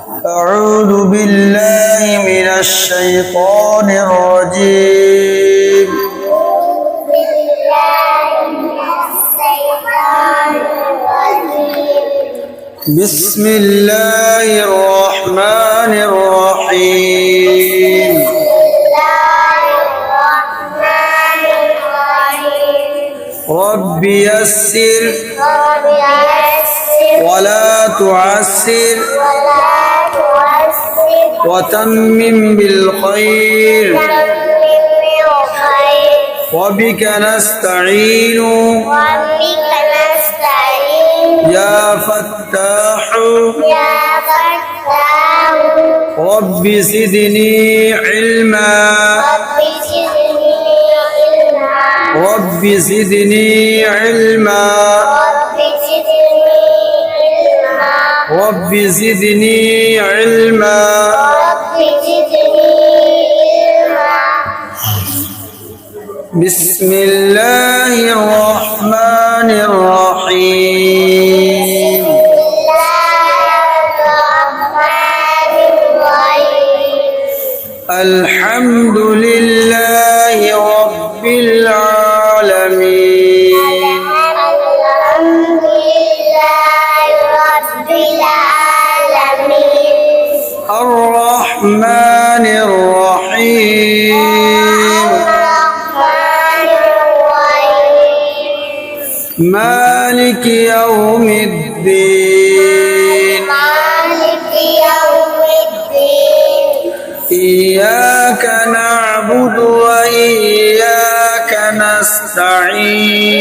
أعوذ بالله من الشيطان الرجيم بسم الله الرحمن الرحيم رب يسر ولا تعسر وتمم بالخير وبك نستعين يا فتاح رب زدني علما رب زدني علما رب زدني علما بسم الله الرحمن الرحيم الحمد لله رب العالمين الرحمن الرحيم مالك يوم الدين إياك نعبد وإياك نستعين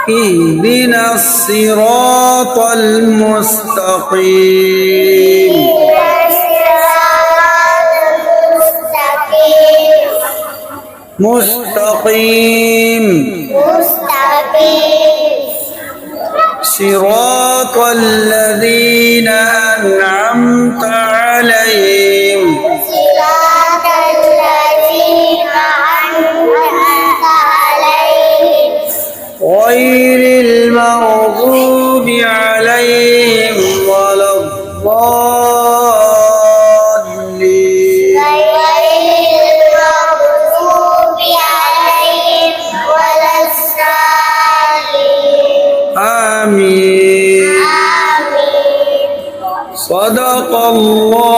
اهدنا الصراط المستقيم مستقيم صراط الذين أنعمت عليهم غير المغضوب عليهم ولا الضالين آمين صدق الله